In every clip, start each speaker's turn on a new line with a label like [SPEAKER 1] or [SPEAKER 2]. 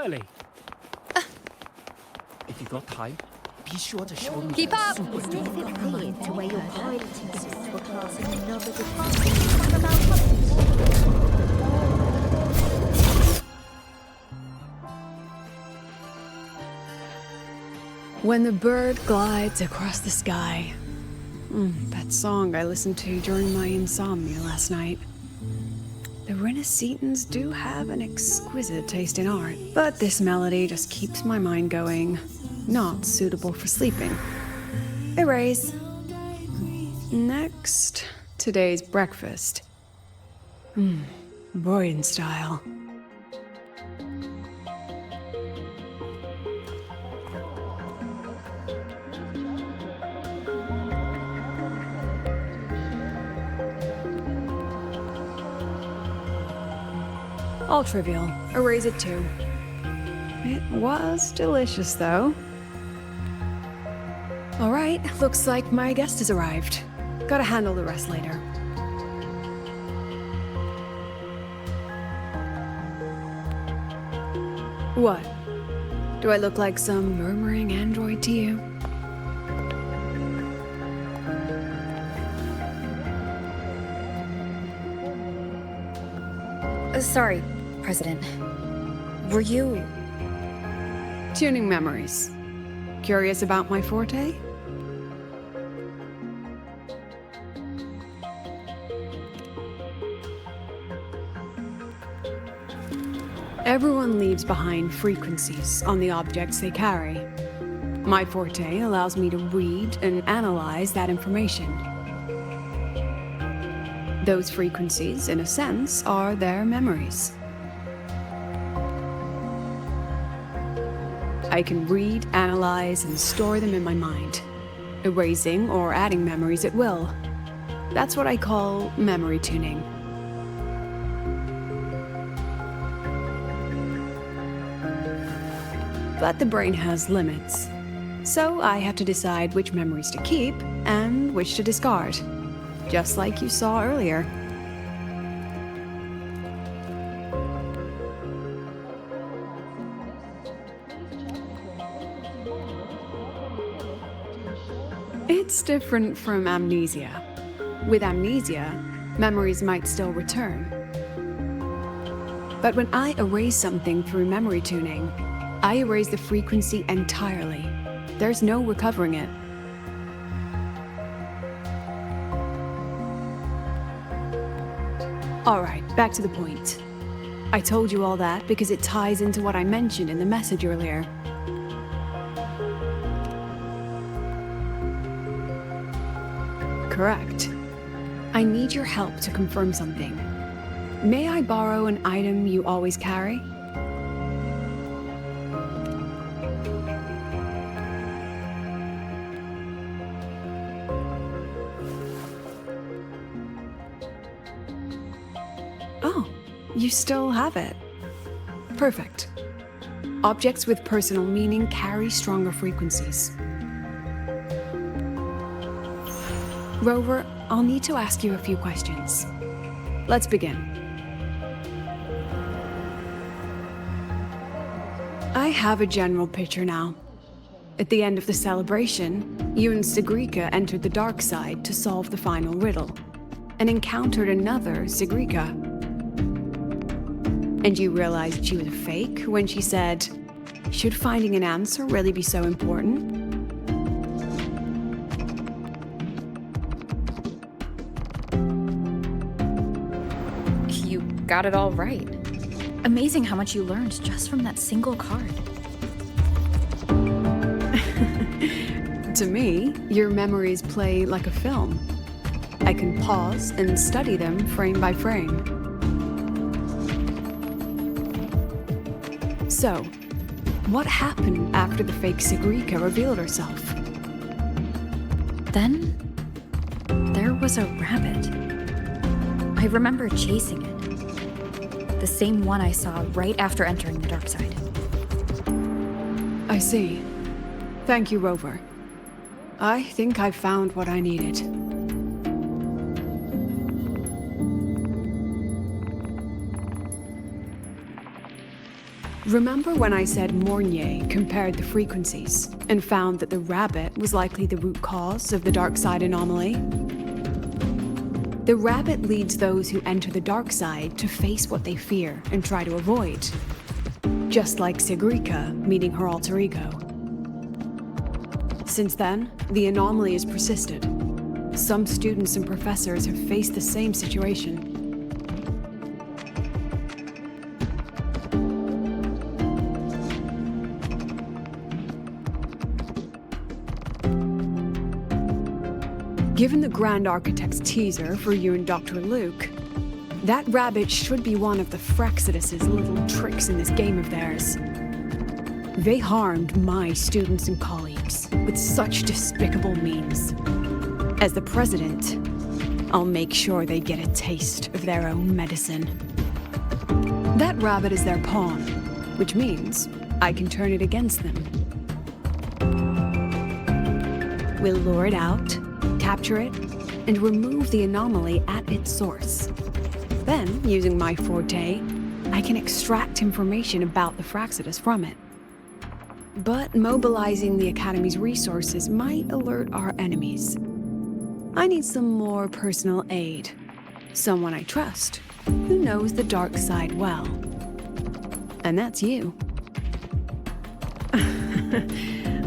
[SPEAKER 1] early. If you've got time, be sure to show me.
[SPEAKER 2] Keep up!
[SPEAKER 3] Is it paid to wear your piloting suit to a class in another department?
[SPEAKER 4] When the bird glides across the sky. That song I listened to during my insomnia last night. The Renaissance do have an exquisite taste in art, but this melody just keeps my mind going. Not suitable for sleeping. Erase. Next, today's breakfast. Boyan style. All trivial. Erase it too. It was delicious, though. All right, looks like my guest has arrived. Gotta handle the rest later. What? Do I look like some murmuring android to you?
[SPEAKER 2] Sorry, President. Were you...
[SPEAKER 4] Tuning memories. Curious about my forte? Everyone leaves behind frequencies on the objects they carry. My forte allows me to read and analyze that information. Those frequencies, in a sense, are their memories. I can read, analyze, and store them in my mind, erasing or adding memories at will. That's what I call memory tuning. But the brain has limits, so I have to decide which memories to keep and which to discard, just like you saw earlier. It's different from amnesia. With amnesia, memories might still return. But when I erase something through memory tuning, I erase the frequency entirely. There's no recovering it. Alright, back to the point. I told you all that because it ties into what I mentioned in the message earlier. Correct. I need your help to confirm something. May I borrow an item you always carry? Oh, you still have it. Perfect. Objects with personal meaning carry stronger frequencies. Rover, I'll need to ask you a few questions. Let's begin. I have a general picture now. At the end of the celebration, you and Segue entered the dark side to solve the final riddle, and encountered another Segue. And you realized she was a fake when she said, "Should finding an answer really be so important?"
[SPEAKER 2] You got it all right. Amazing how much you learned just from that single card.
[SPEAKER 4] To me, your memories play like a film. I can pause and study them frame by frame. So, what happened after the fake Segue revealed herself?
[SPEAKER 2] Then, there was a rabbit. I remember chasing it. The same one I saw right after entering the dark side.
[SPEAKER 4] I see. Thank you, Rover. I think I've found what I needed. Remember when I said Mornier compared the frequencies and found that the rabbit was likely the root cause of the dark side anomaly? The rabbit leads those who enter the dark side to face what they fear and try to avoid. Just like Segue meeting her alter ego. Since then, the anomaly has persisted. Some students and professors have faced the same situation. Given the Grand Architect's teaser for you and Dr. Luke, that rabbit should be one of the Fraxidus' little tricks in this game of theirs. They harmed my students and colleagues with such despicable means. As the president, I'll make sure they get a taste of their own medicine. That rabbit is their pawn, which means I can turn it against them. We'll lure it out, capture it, and remove the anomaly at its source. Then, using my forte, I can extract information about the Fraxidus from it. But mobilizing the Academy's resources might alert our enemies. I need some more personal aid. Someone I trust, who knows the dark side well. And that's you.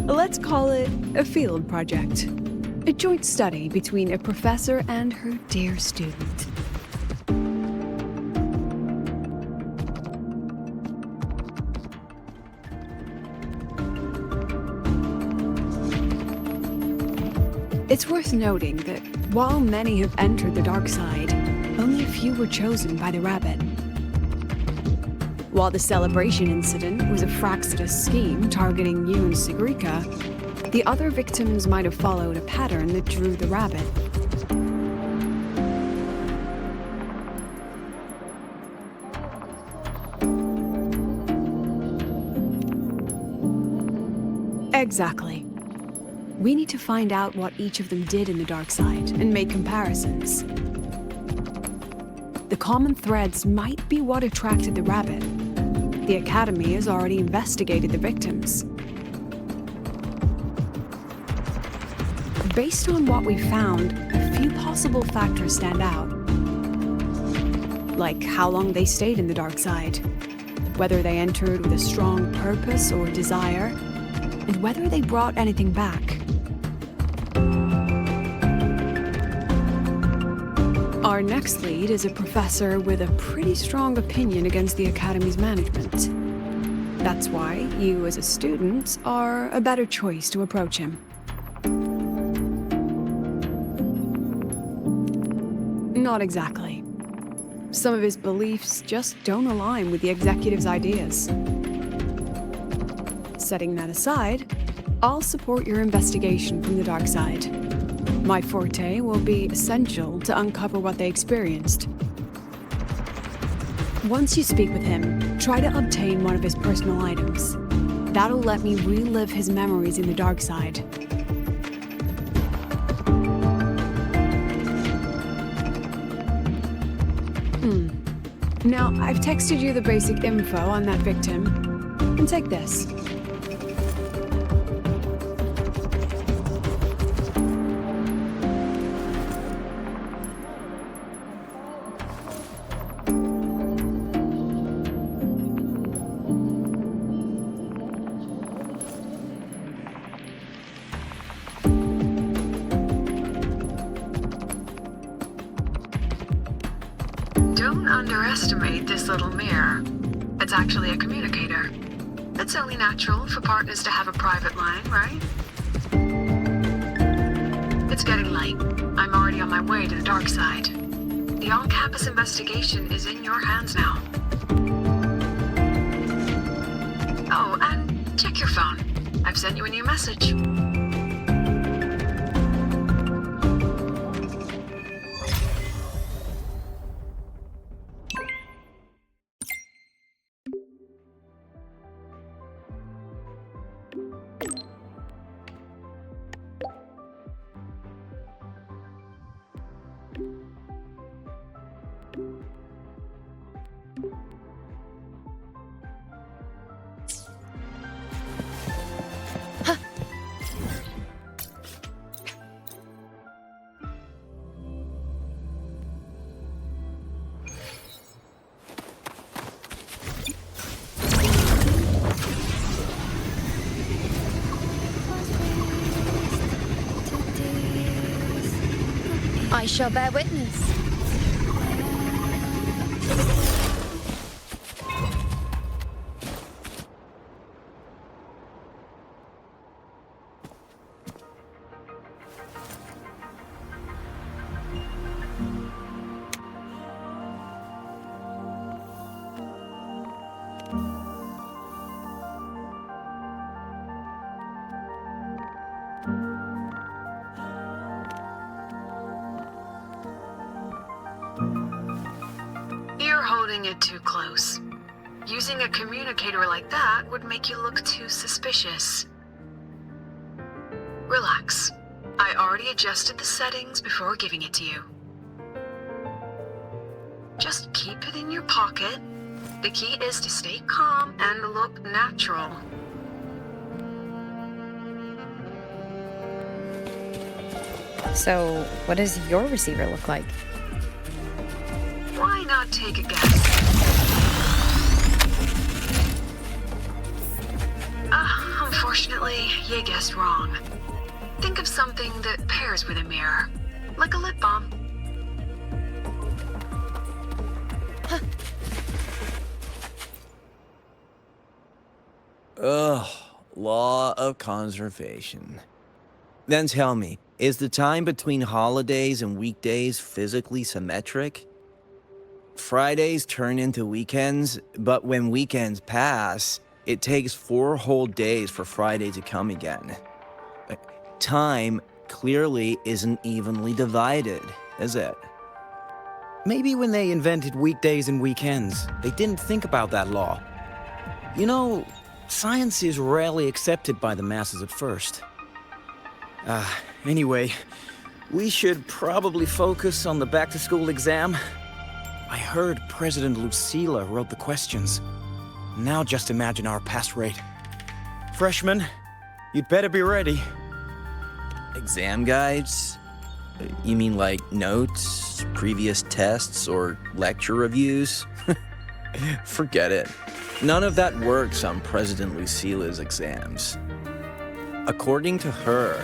[SPEAKER 4] Let's call it a field project. A joint study between a professor and her dear student. It's worth noting that while many have entered the dark side, only a few were chosen by the rabbit. While the celebration incident was a Fraxidus scheme targeting you and Segue, the other victims might have followed a pattern that drew the rabbit. Exactly. We need to find out what each of them did in the dark side and make comparisons. The common threads might be what attracted the rabbit. The Academy has already investigated the victims. Based on what we found, a few possible factors stand out. Like how long they stayed in the dark side, whether they entered with a strong purpose or desire, and whether they brought anything back. Our next lead is a professor with a pretty strong opinion against the Academy's management. That's why you as a student are a better choice to approach him. Not exactly. Some of his beliefs just don't align with the executive's ideas. Setting that aside, I'll support your investigation from the dark side. My forte will be essential to uncover what they experienced. Once you speak with him, try to obtain one of his personal items. That'll let me relive his memories in the dark side. Now, I've texted you the basic info on that victim. And take this. Don't underestimate this little mirror. It's actually a communicator. It's only natural for partners to have a private line, right? It's getting late. I'm already on my way to the dark side. The on-campus investigation is in your hands now. Oh, and check your phone. I've sent you a new message.
[SPEAKER 3] I shall bear witness.
[SPEAKER 4] You're holding it too close. Using a communicator like that would make you look too suspicious. Relax. I already adjusted the settings before giving it to you. Just keep it in your pocket. The key is to stay calm and look natural.
[SPEAKER 2] So, what does your receiver look like?
[SPEAKER 4] Why not take a guess? Unfortunately, you guessed wrong. Think of something that pairs with a mirror, like a lip balm.
[SPEAKER 1] Ugh, law of conservation. Then tell me, is the time between holidays and weekdays physically symmetric? Fridays turn into weekends, but when weekends pass, it takes 4 whole days for Friday to come again. Time clearly isn't evenly divided, is it?
[SPEAKER 5] Maybe when they invented weekdays and weekends, they didn't think about that law. You know, science is rarely accepted by the masses at first. Anyway, we should probably focus on the back-to-school exam. I heard President Lucilla wrote the questions. Now just imagine our pass rate. Freshmen, you'd better be ready.
[SPEAKER 1] Exam guides? You mean like notes, previous tests, or lecture reviews? Forget it. None of that works on President Lucilla's exams. According to her,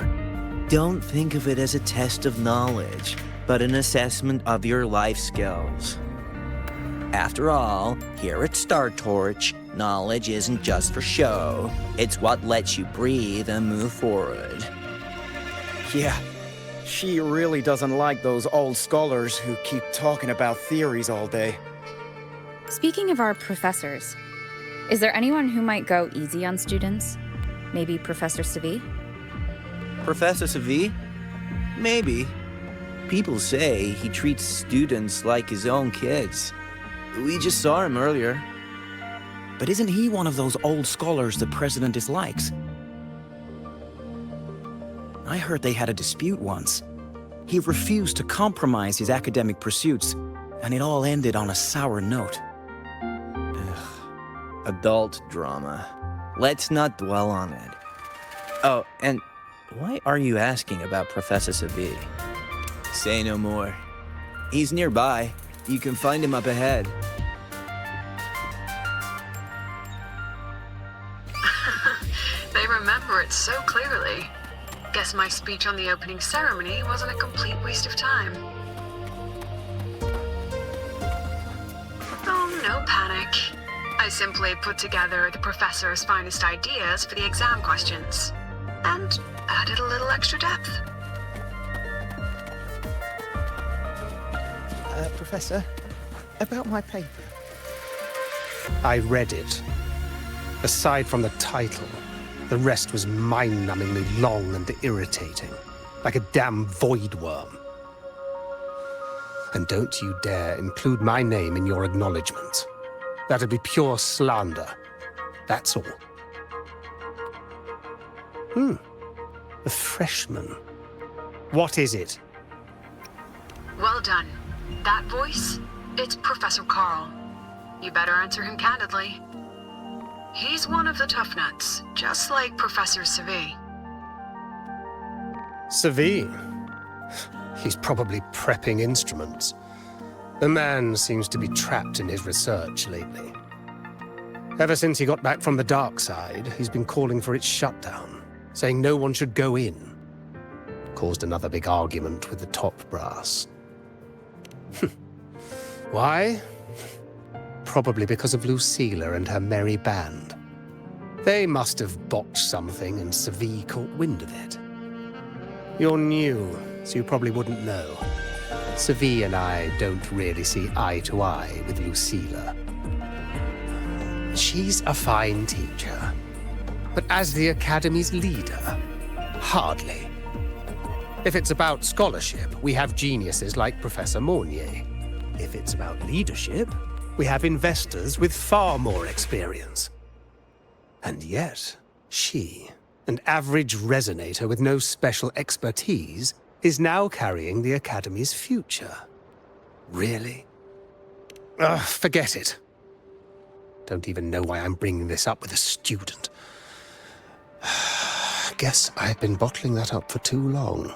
[SPEAKER 1] don't think of it as a test of knowledge, but an assessment of your life skills. After all, here at Star Torch, knowledge isn't just for show. It's what lets you breathe and move forward.
[SPEAKER 5] Yeah, she really doesn't like those old scholars who keep talking about theories all day.
[SPEAKER 2] Speaking of our professors, is there anyone who might go easy on students? Maybe Professor Segue?
[SPEAKER 1] Professor Segue? Maybe. People say he treats students like his own kids. We just saw him earlier.
[SPEAKER 5] But isn't he one of those old scholars the president dislikes? I heard they had a dispute once. He refused to compromise his academic pursuits, and it all ended on a sour note.
[SPEAKER 1] Adult drama. Let's not dwell on it. Oh, and why are you asking about Professor Segue? Say no more. He's nearby. You can find him up ahead.
[SPEAKER 4] They remember it so clearly. Guess my speech on the opening ceremony wasn't a complete waste of time. Oh, no panic. I simply put together the professor's finest ideas for the exam questions, and added a little extra depth.
[SPEAKER 6] Professor, about my paper. I read it. Aside from the title, the rest was mind-numbingly long and irritating, like a damn void worm. And don't you dare include my name in your acknowledgement. That'd be pure slander. That's all. A freshman. What is it?
[SPEAKER 4] Well done. That voice, it's Professor Carl. You better answer him candidly. He's one of the tough nuts, just like Professor Segue.
[SPEAKER 6] Segue? He's probably prepping instruments. The man seems to be trapped in his research lately. Ever since he got back from the dark side, he's been calling for its shutdown, saying no one should go in. caused another big argument with the top brass. Why? Probably because of Lucilla and her merry band. They must have botched something and Segue caught wind of it. You're new, so you probably wouldn't know. Segue and I don't really see eye to eye with Lucilla. She's a fine teacher, but as the Academy's leader, hardly. If it's about scholarship, we have geniuses like Professor Mornier. If it's about leadership, we have investors with far more experience. And yet, she, an average resonator with no special expertise, is now carrying the Academy's future. Really? Ugh, forget it. Don't even know why I'm bringing this up with a student. Guess I've been bottling that up for too long.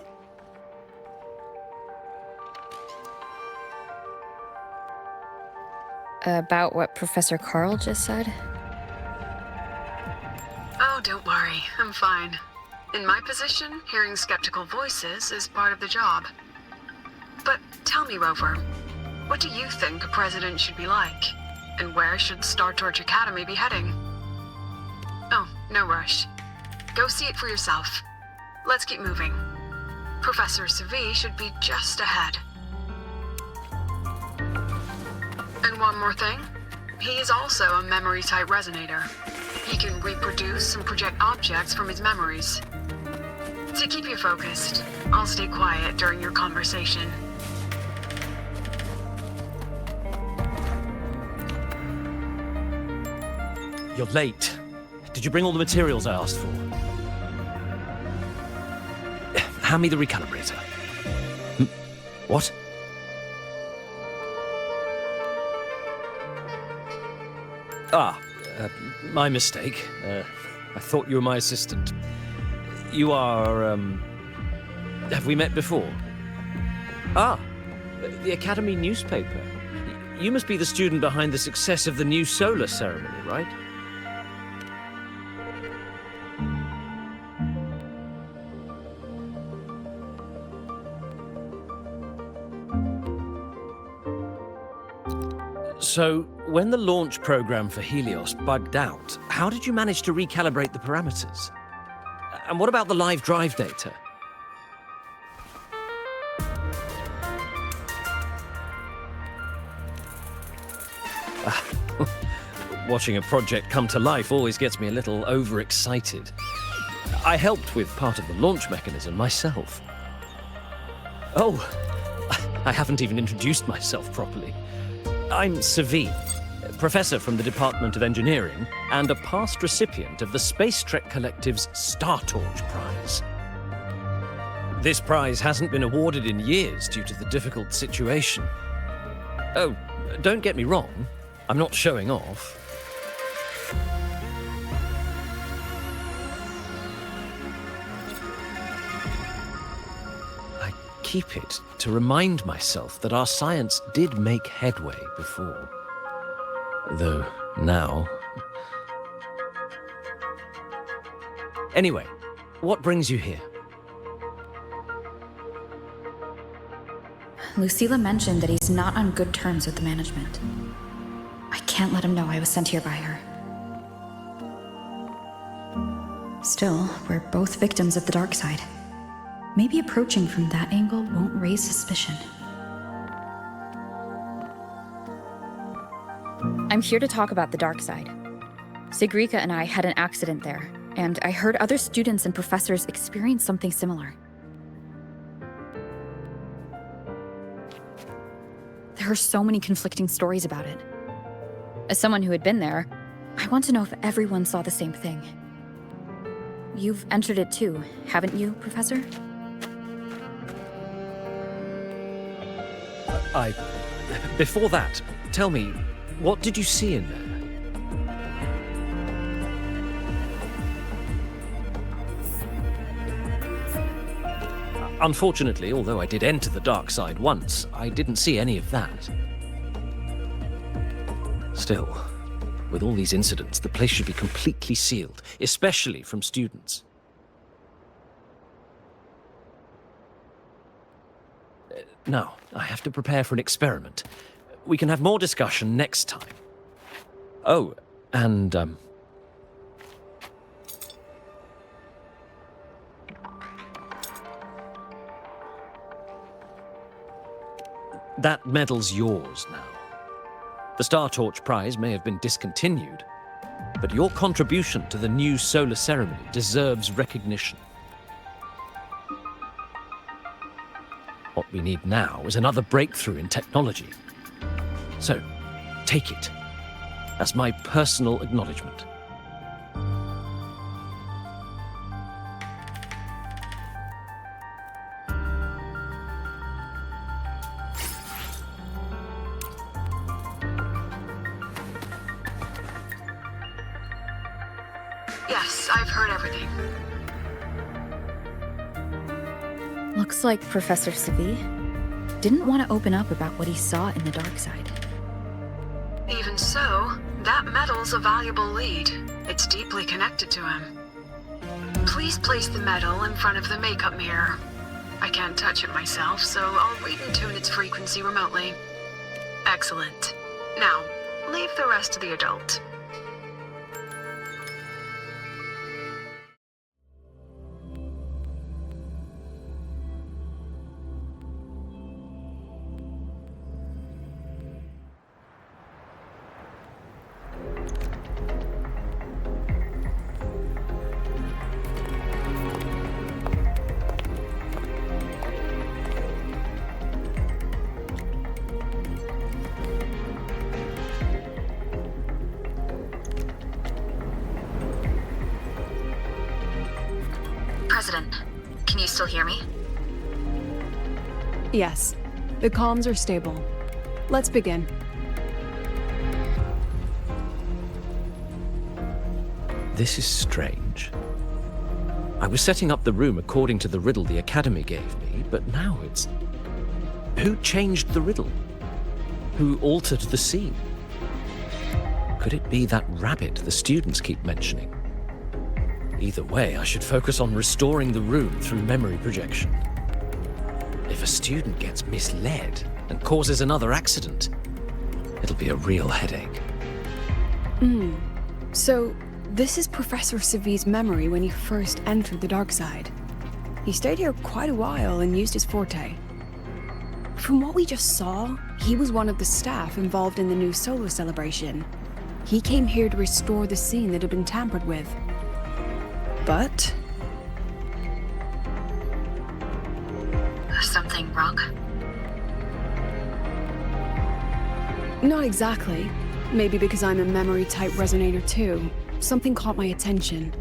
[SPEAKER 2] About what Professor Carl just said?
[SPEAKER 4] Oh, don't worry. I'm fine. In my position, hearing skeptical voices is part of the job. But tell me, Rover, what do you think a president should be like? And where should Star Torch Academy be heading? Oh, no rush. Go see it for yourself. Let's keep moving. Professor Segue should be just ahead. And one more thing. He is also a memory-type resonator. He can reproduce and project objects from his memories. To keep you focused, I'll stay quiet during your conversation.
[SPEAKER 7] You're late. Did you bring all the materials I asked for? Hand me the recalibrator. What? My mistake. I thought you were my assistant. You are, have we met before? The Academy newspaper. You must be the student behind the success of the new solar ceremony, right? So, when the launch program for Helios bugged out, how did you manage to recalibrate the parameters? And what about the live drive data? Watching a project come to life always gets me a little overexcited. I helped with part of the launch mechanism myself. Oh, I haven't even introduced myself properly. I'm Segue, professor from the Department of Engineering and a past recipient of the Space Trek Collective's Star Torch Prize. This prize hasn't been awarded in years due to the difficult situation. Oh, don't get me wrong, I'm not showing off. I keep it to remind myself that our science did make headway before. Though now... Anyway, what brings you here?
[SPEAKER 2] Lucilla mentioned that he's not on good terms with the management. I can't let him know I was sent here by her. Still, we're both victims of the dark side. Maybe approaching from that angle won't raise suspicion. I'm here to talk about the dark side. Sigrika and I had an accident there, and I heard other students and professors experience something similar. There are so many conflicting stories about it. As someone who had been there, I want to know if everyone saw the same thing. You've entered it too, haven't you, Professor?
[SPEAKER 7] Before that, tell me, what did you see in there? Unfortunately, although I did enter the dark side once, I didn't see any of that. Still, with all these incidents, the place should be completely sealed, especially from students. No, I have to prepare for an experiment. We can have more discussion next time. Oh, and, that medal's yours now. The Star Torch Prize may have been discontinued, but your contribution to the new solar ceremony deserves recognition. What we need now is another breakthrough in technology. So, take it as my personal acknowledgement.
[SPEAKER 4] Yes, I've heard everything.
[SPEAKER 2] Looks like Professor Segue didn't want to open up about what he saw in the dark side.
[SPEAKER 4] Even so, that medal's a valuable lead. It's deeply connected to him. Please place the medal in front of the makeup mirror. I can't touch it myself, so I'll read and tune its frequency remotely. Excellent. Now, leave the rest to the adult.
[SPEAKER 2] President, can you still hear me?
[SPEAKER 4] Yes, the comms are stable. Let's begin.
[SPEAKER 7] This is strange. I was setting up the room according to the riddle the Academy gave me, but now it's... Who changed the riddle? Who altered the scene? Could it be that rabbit the students keep mentioning? Either way, I should focus on restoring the room through memory projection. If a student gets misled and causes another accident, it'll be a real headache.
[SPEAKER 4] So, this is Professor Segue's memory when he first entered the dark side. He stayed here quite a while and used his forte. From what we just saw, he was one of the staff involved in the new solar celebration. He came here to restore the scene that had been tampered with. But...
[SPEAKER 2] Something wrong?
[SPEAKER 4] not exactly. Maybe because I'm a memory-type resonator too. Something caught my attention.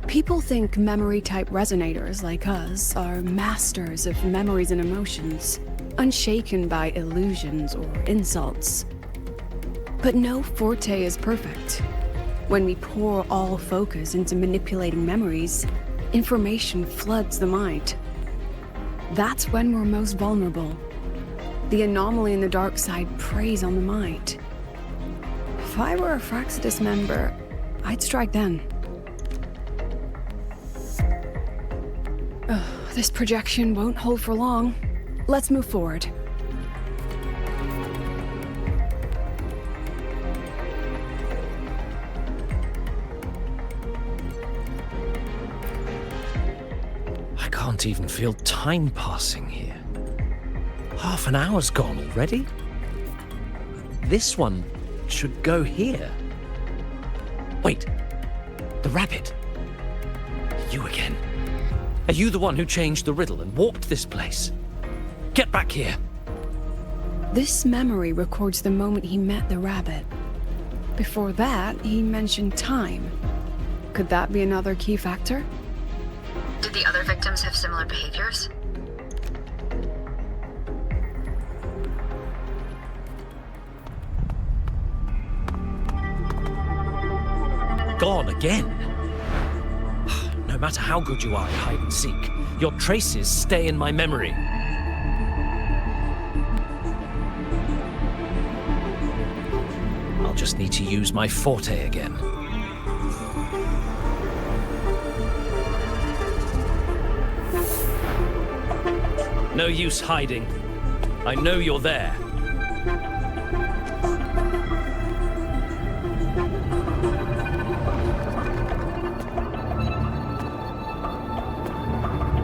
[SPEAKER 4] People think memory-type resonators like us are masters of memories and emotions, unshaken by illusions or insults. But no forte is perfect. When we pour all focus into manipulating memories, information floods the mind. That's when we're most vulnerable. The anomaly in the dark side preys on the mind. If I were a Fraxidus member, I'd strike then. This projection won't hold for long. Let's move forward.
[SPEAKER 7] I can't even feel time passing here. Half an hour's gone already? This one should go here. Wait, the rabbit. You again. Are you the one who changed the riddle and warped this place? Get back here!
[SPEAKER 4] This memory records the moment he met the rabbit. Before that, he mentioned time. Could that be another key factor?
[SPEAKER 2] Did the other victims have similar behaviors?
[SPEAKER 7] Gone again? No matter how good you are at hide and seek, your traces stay in my memory. I'll just need to use my forte again. No use hiding. I know you're there.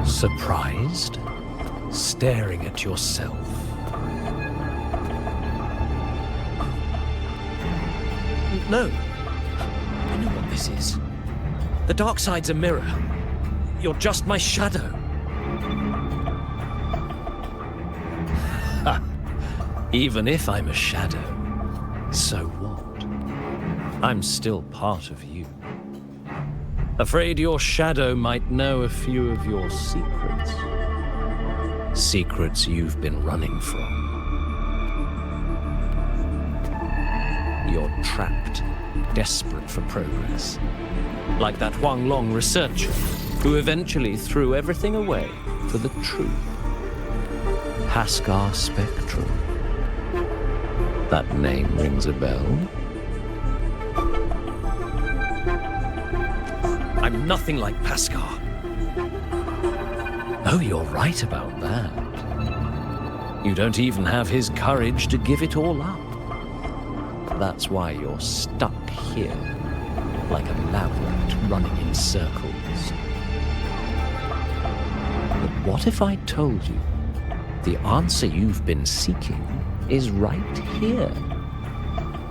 [SPEAKER 7] Surprised? Staring at yourself. No. I know what this is. The dark side's a mirror. You're just my shadow. Ha. Even if I'm a shadow, so what? I'm still part of you. Afraid your shadow might know a few of your secrets. Secrets you've been running from. You're trapped, desperate for progress. Like that Huang Long researcher, who eventually threw everything away for the truth. Haskar Spectrum. That name rings a bell? I'm nothing like Paskar. Oh, you're right about that. You don't even have his courage to give it all up. That's why you're stuck here, like a lab rat running in circles. But what if I told you the answer you've been seeking is right here?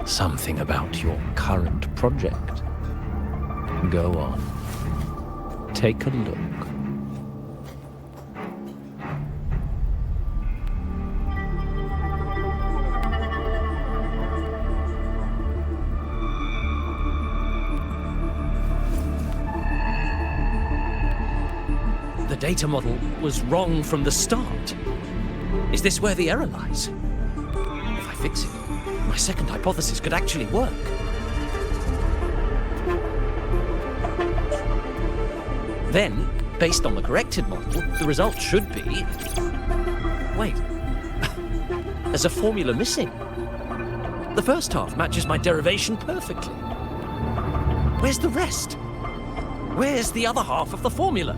[SPEAKER 7] Something about your current project. Go on. Take a look. The data model was wrong from the start. Is this where the error lies? If I fix it, my second hypothesis could actually work. Then, based on the corrected model, the result should be... Wait. There's a formula missing. The first half matches my derivation perfectly. Where's the rest? Where's the other half of the formula?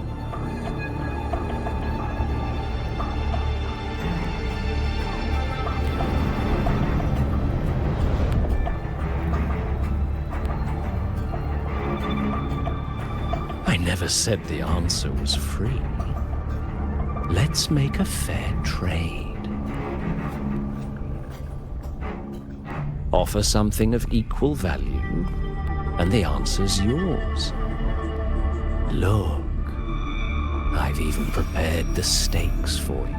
[SPEAKER 7] Never said the answer was free. Let's make a fair trade. Offer something of equal value, and the answer's yours. Look, I've even prepared the stakes for you.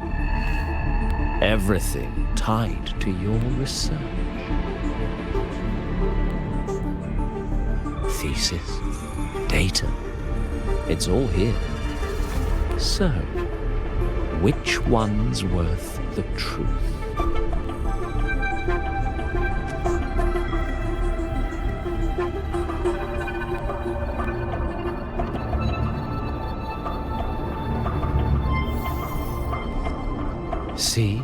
[SPEAKER 7] Everything tied to your research. Thesis, data. It's all here. So, which one's worth the truth? See?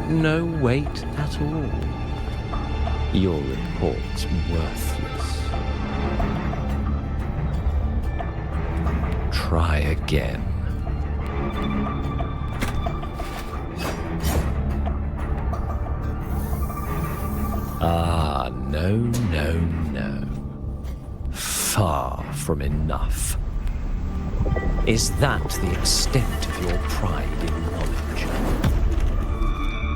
[SPEAKER 7] No weight at all. Your report's worthless. Try again. Ah, no, no, no. Far from enough. Is that the extent of your pride in knowledge?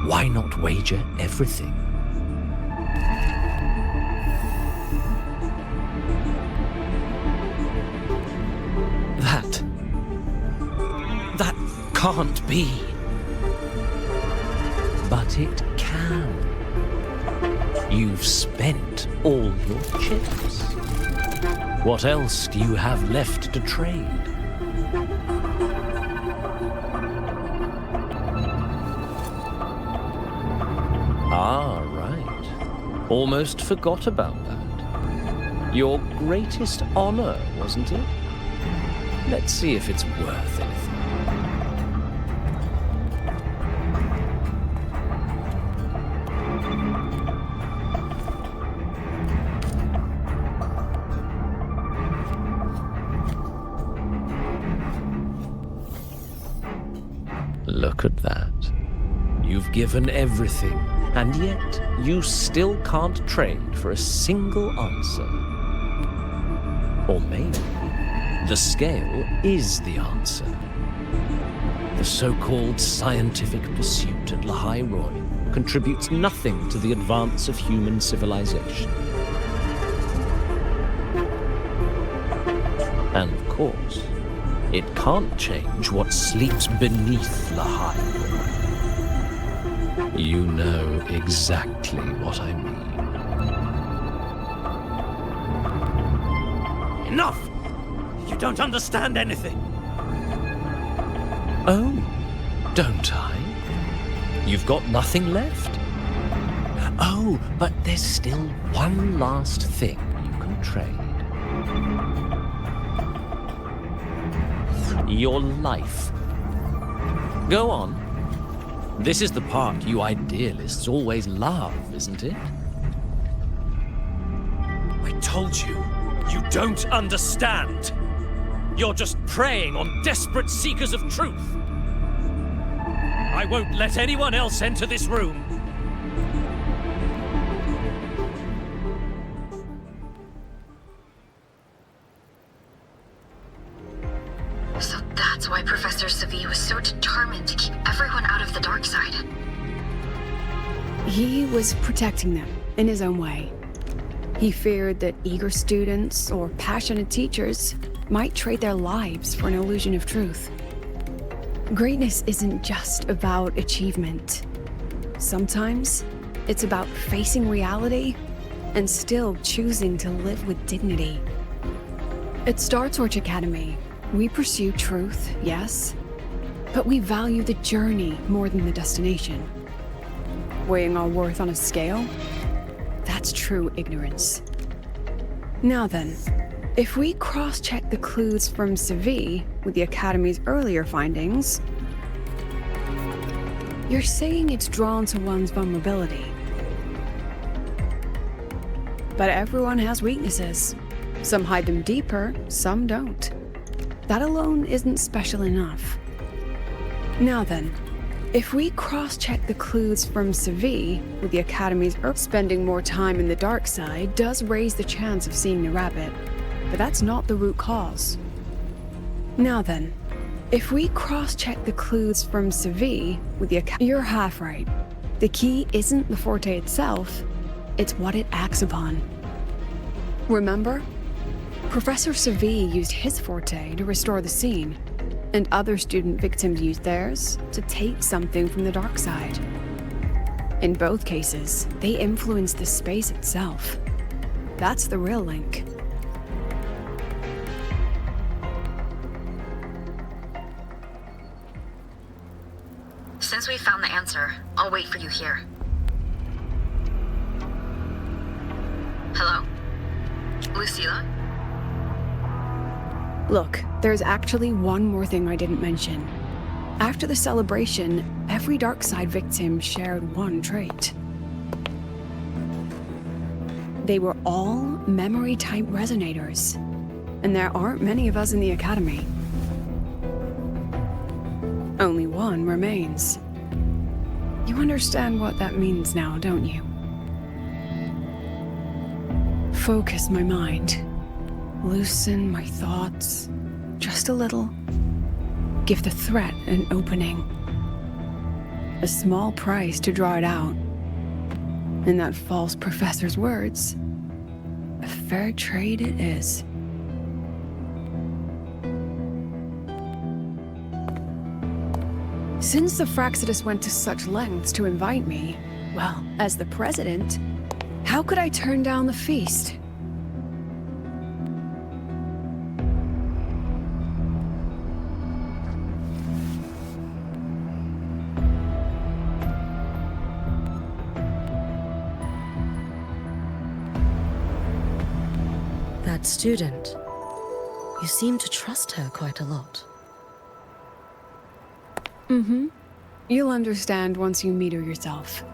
[SPEAKER 7] Why not wager everything? That can't be. But it can. You've spent all your chips. What else do you have left to trade? Ah, right. Almost forgot about that. Your greatest honor, wasn't it? Let's see if it's worth anything. Look at that. You've given everything, and yet you still can't trade for a single answer. Or maybe the scale is the answer. The so-called scientific pursuit at Lahai-Roi contributes nothing to the advance of human civilization. And of course, it can't change what sleeps beneath Lahai-Roi. You know exactly what I mean.
[SPEAKER 5] Enough! You don't understand anything.
[SPEAKER 7] Oh, don't I? You've got nothing left? Oh, but there's still one last thing you can trade. Your life. Go on. This is the part you idealists always love, isn't it?
[SPEAKER 5] I told you, you don't understand. You're just preying on desperate seekers of truth. I won't let anyone else enter this room.
[SPEAKER 8] So that's why Professor Segue was so determined to keep everyone out of the dark side.
[SPEAKER 4] He was protecting them in his own way. He feared that eager students or passionate teachers might trade their lives for an illusion of truth. Greatness isn't just about achievement. Sometimes it's about facing reality and still choosing to live with dignity. At Star Torch Academy, we pursue truth, yes, but we value the journey more than the destination. Weighing our worth on a scale? That's true ignorance. Now then, if we cross-check the clues from Segue with the Academy's earlier findings, you're saying it's drawn to one's vulnerability. But everyone has weaknesses. Some hide them deeper, some don't. That alone isn't special enough. Now then, if we cross-check the clues from Segue with the Academy's spending more time in the dark side does raise the chance of seeing the rabbit, but that's not the root cause. Now then, if we cross-check the clues from Segue with the you're half right. The key isn't the forte itself, it's what it acts upon. Remember? Professor Segue used his forte to restore the scene, and other student victims used theirs to take something from the dark side. In both cases, they influenced the space itself. That's the real link.
[SPEAKER 8] Since we found the answer, I'll wait for you here. Hello? Lucilla?
[SPEAKER 4] Look, there's actually one more thing I didn't mention. After the celebration, every dark side victim shared one trait. They were all memory-type resonators, and there aren't many of us in the Academy. Only one remains. You understand what that means now, don't you? Focus my mind. Loosen my thoughts, just a little. Give the threat an opening. A small price to draw it out. In that false professor's words, a fair trade it is. Since the Fraxidus went to such lengths to invite me, well, as the president, how could I turn down the feast?
[SPEAKER 9] That student. You seem to trust her quite a lot.
[SPEAKER 4] Mm-hmm. You'll understand once you meet her yourself.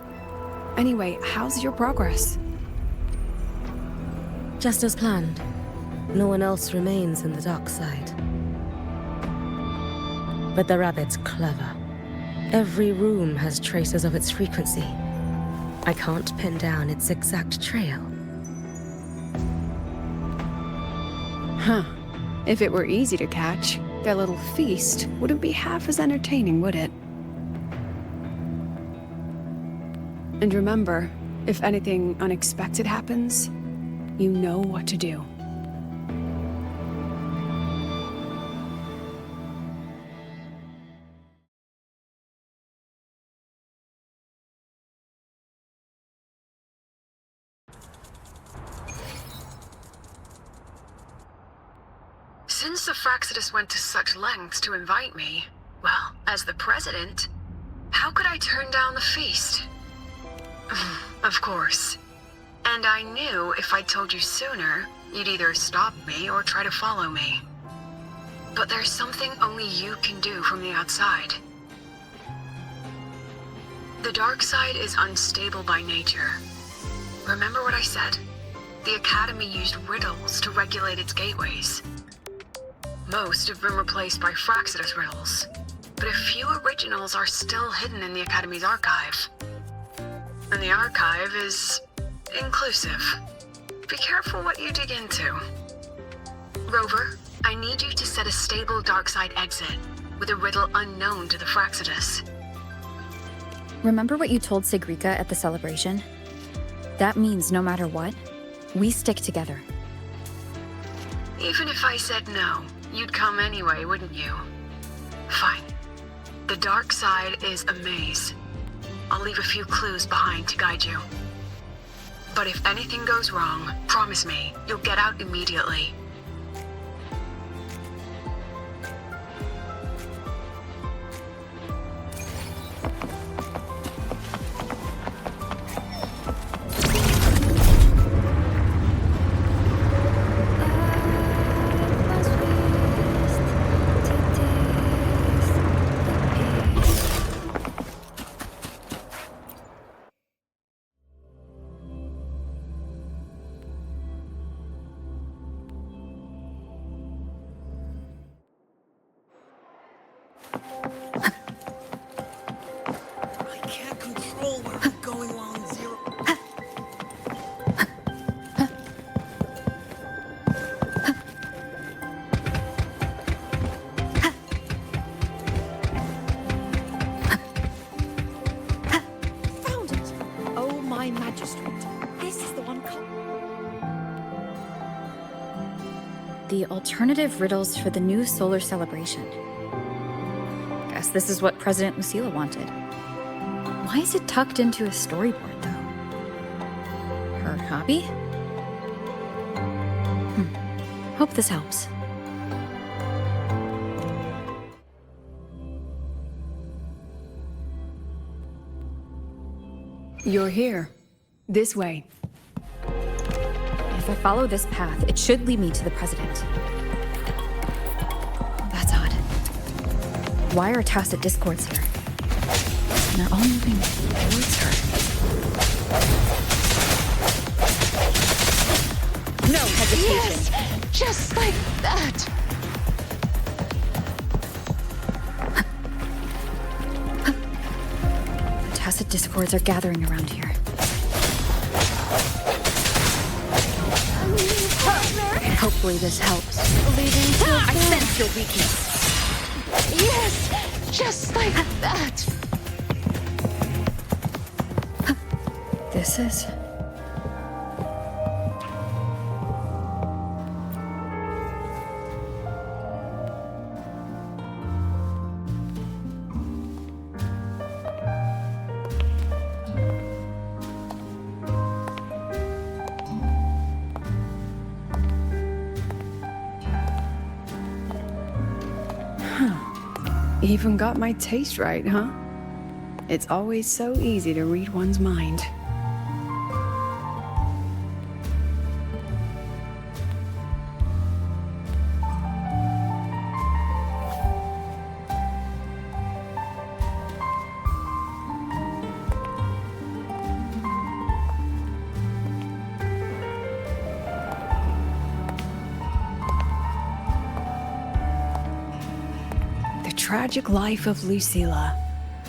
[SPEAKER 4] Anyway, how's your progress?
[SPEAKER 9] Just as planned. No one else remains in the dark side. But the rabbit's clever. Every room has traces of its frequency. I can't pin down its exact trail.
[SPEAKER 4] Huh. If it were easy to catch, their little feast wouldn't be half as entertaining, would it? And remember, if anything unexpected happens, you know what to do.
[SPEAKER 8] Since the Fraxidus went to such lengths to invite me, well, as the president, how could I turn down the feast? Of course. And I knew if I told you sooner, you'd either stop me or try to follow me. But there's something only you can do from the outside. The dark side is unstable by nature. Remember what I said? The Academy used riddles to regulate its gateways. Most have been replaced by Fraxidus riddles, but a few originals are still hidden in the Academy's archive. And the archive is inclusive. Be careful what you dig into. Rover, I need you to set a stable dark side exit with a riddle unknown to the Fraxidus.
[SPEAKER 2] Remember what you told Segrika at the celebration? That means no matter what, we stick together.
[SPEAKER 8] Even if I said no, you'd come anyway, wouldn't you? Fine. The dark side is a maze. I'll leave a few clues behind to guide you. But if anything goes wrong, promise me, you'll get out immediately.
[SPEAKER 2] The alternative riddles for the new solar celebration. Guess this is what President Lucila wanted. Why is it tucked into a storyboard, though? Her hobby? Hope this helps.
[SPEAKER 4] You're here. This way.
[SPEAKER 2] If I follow this path, it should lead me to the president. That's odd. Why are tacit discords here? And they're all moving towards her. No hesitation.
[SPEAKER 3] Yes! Just like that!
[SPEAKER 2] Tacit discords are gathering around here. Hopefully this helps. I sense your weakness.
[SPEAKER 3] Yes! Just like that!
[SPEAKER 2] This is...
[SPEAKER 4] Even got my taste right, huh? It's always so easy to read one's mind. Tragic life of Lucila.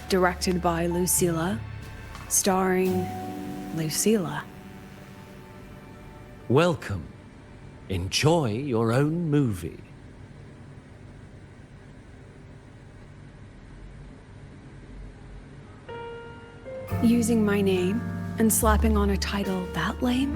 [SPEAKER 4] directed by Lucilla, starring Lucilla.
[SPEAKER 7] Welcome. Enjoy your own movie.
[SPEAKER 4] Using my name and slapping on a title that lame?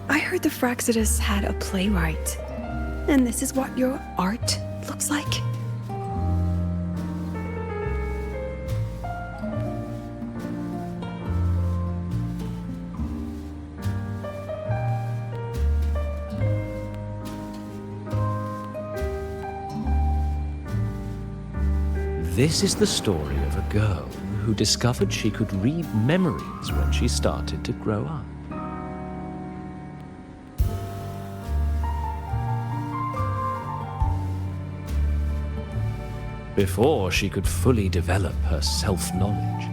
[SPEAKER 4] I heard the Fraxidus had a playwright. And this is what your art looks like?
[SPEAKER 7] This is the story of a girl who discovered she could read memories when she started to grow up. Before she could fully develop her self-knowledge,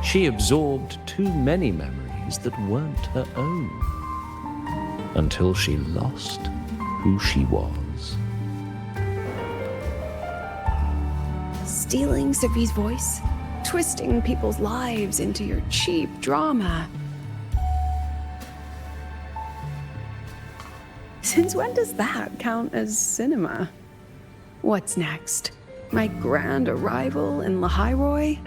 [SPEAKER 7] she absorbed too many memories that weren't her own, until she lost who she was.
[SPEAKER 4] Stealing Sophie's voice, twisting people's lives into your cheap drama. Since when does that count as cinema? What's next? My grand arrival in Lahai-Roi?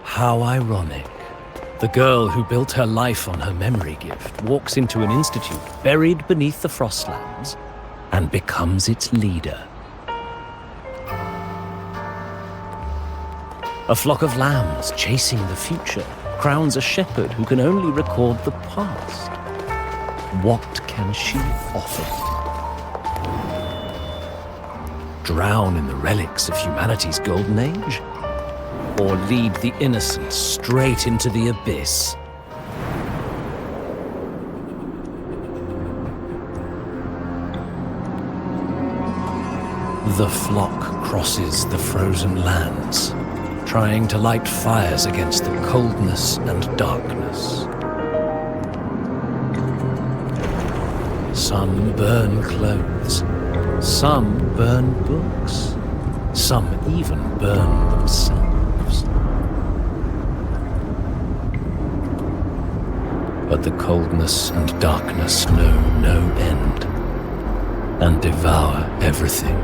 [SPEAKER 7] How ironic. The girl who built her life on her memory gift walks into an institute buried beneath the Frostlands and becomes its leader. A flock of lambs chasing the future crowns a shepherd who can only record the past. What can she offer? Drown in the relics of humanity's golden age? Or lead the innocent straight into the abyss? The flock crosses the frozen lands, trying to light fires against the coldness and darkness. Some burn clothes, some burn books, some even burn themselves. But the coldness and darkness know no end, and devour everything.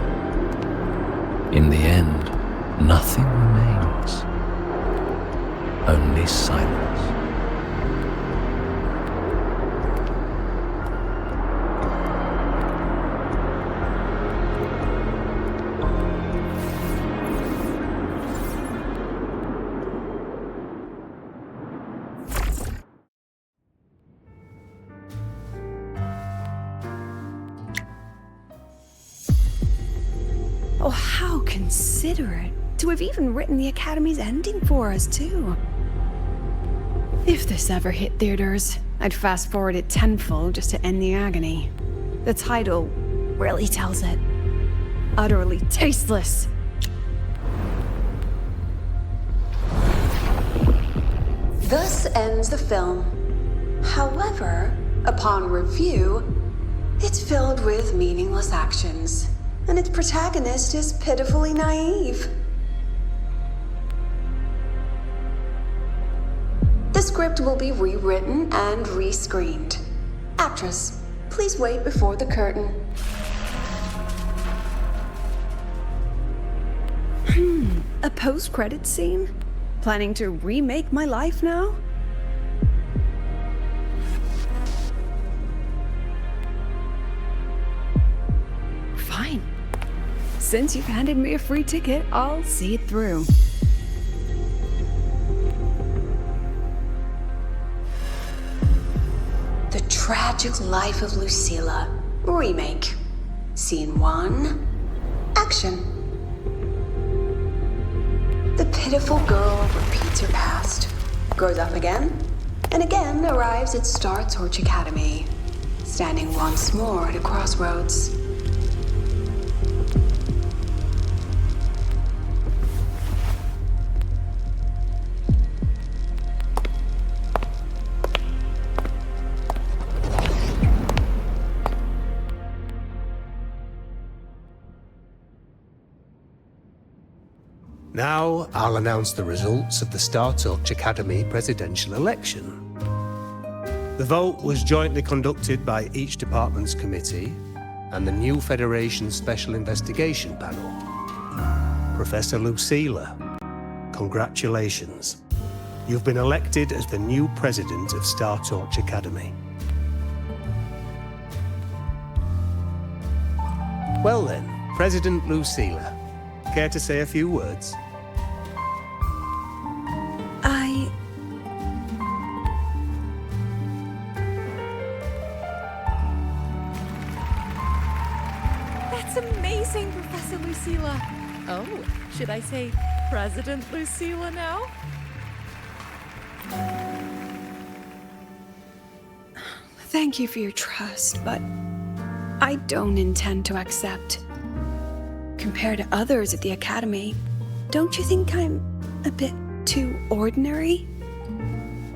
[SPEAKER 7] In the end, nothing remains, only silence.
[SPEAKER 4] Oh, how considerate to have even written the Academy's ending for us, too. If this ever hit theaters, I'd fast forward it tenfold just to end the agony. The title really tells it. Utterly tasteless.
[SPEAKER 10] Thus ends the film. However, upon review, it's filled with meaningless actions, and its protagonist is pitifully naive. The script will be rewritten and rescreened. Actress, please wait before the curtain.
[SPEAKER 4] A post-credits scene? Planning to remake my life now? Fine. Since you've handed me a free ticket, I'll see it through.
[SPEAKER 10] Tragic Life of Lucilla, remake. Scene 1, action. The pitiful girl repeats her past, grows up again, and again arrives at Star Torch Academy, standing once more at a crossroads.
[SPEAKER 6] Now, I'll announce the results of the Star Torch Academy presidential election. The vote was jointly conducted by each department's committee and the new Federation's Special Investigation Panel. Professor Lucilla, congratulations. You've been elected as the new president of Star Torch Academy. Well then, President Lucilla, care to say a few words?
[SPEAKER 11] That's amazing, Professor Lucilla. Oh, should I say President Lucilla now?
[SPEAKER 4] Thank you for your trust, but I don't intend to accept. Compared to others at the Academy, don't you think I'm a bit too ordinary?